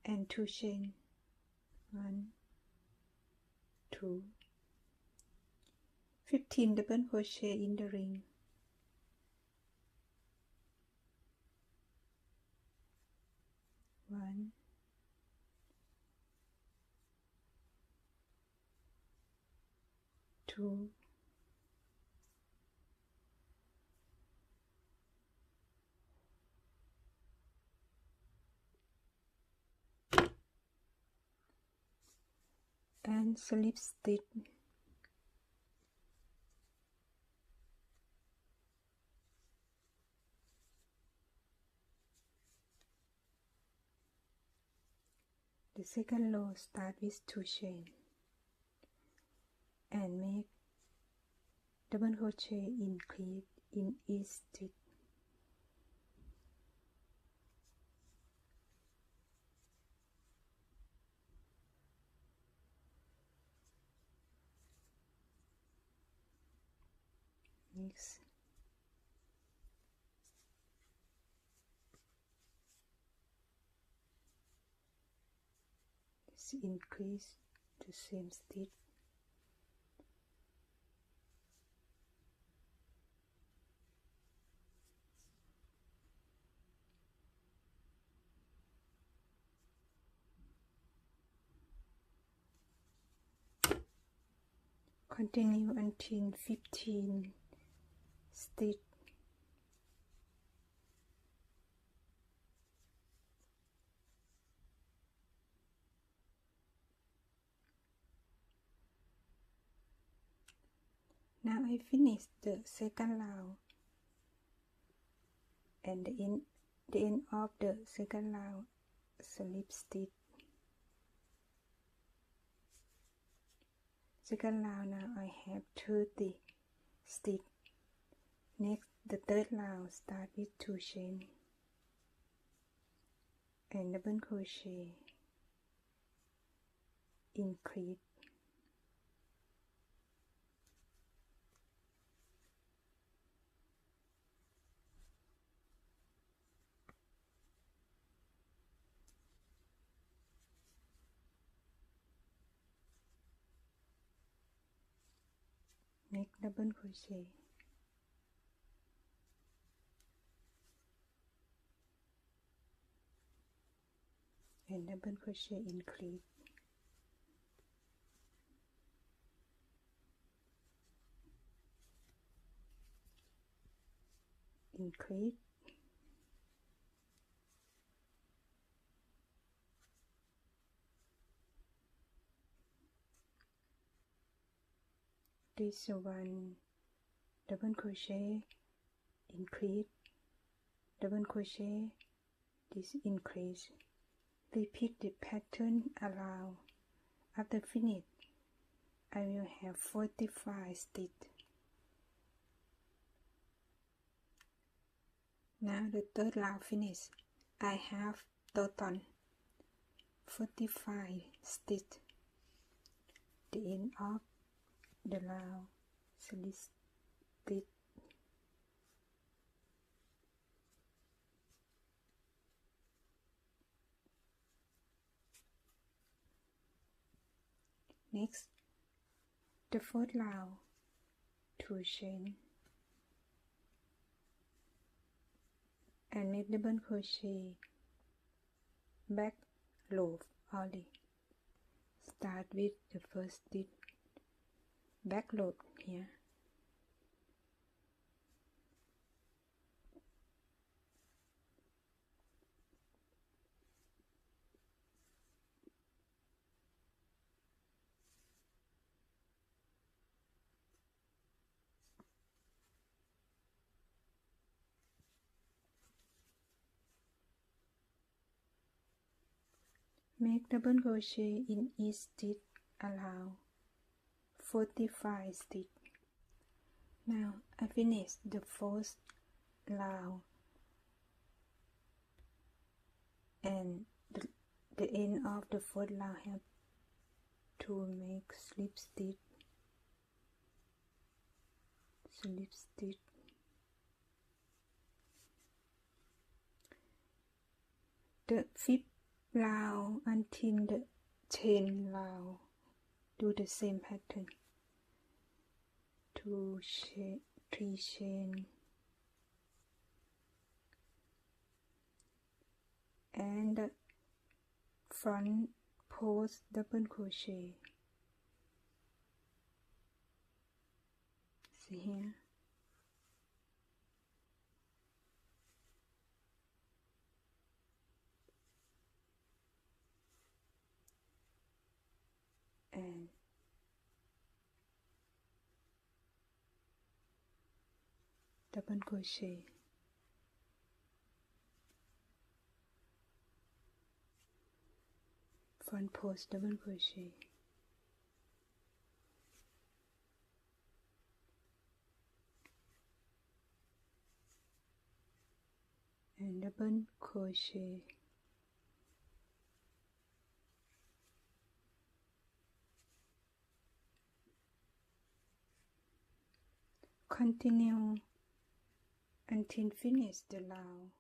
and 2 chain, 1, 2, 15 double crochet in the ring, 1, 2, and slip stitch. The second row start with 2 chain and make double crochet increase in each stitch. Next, this increase the same stitch. Continue until 15 stitch. Now I finished the second round, and the end of the second round slip stitch. Second round now I have 30 stitch. Next, the third round start with 2 chain and double crochet, increase. Make double crochet and double crochet, increase. Increase. This one double crochet, increase, double crochet, this increase. Repeat the pattern around. After finish, I will have 45 stitches. Now the third round finished. I have total 45 stitches. The end of the round slip stitch. Next, the fourth round, 2 chain and make double crochet back loop only. Start with the first stitch, back loop here. Make double crochet in each stitch, allow 45 stitches. Now I finished the first round and the end of the fourth round have to make slip stitch, slip stitch. The fifth round until the chain round. Do the same pattern. 2 chain, 3 chain, and the front post double crochet. See here. And double crochet. Front post double crochet. And double crochet. Continue until finish the round.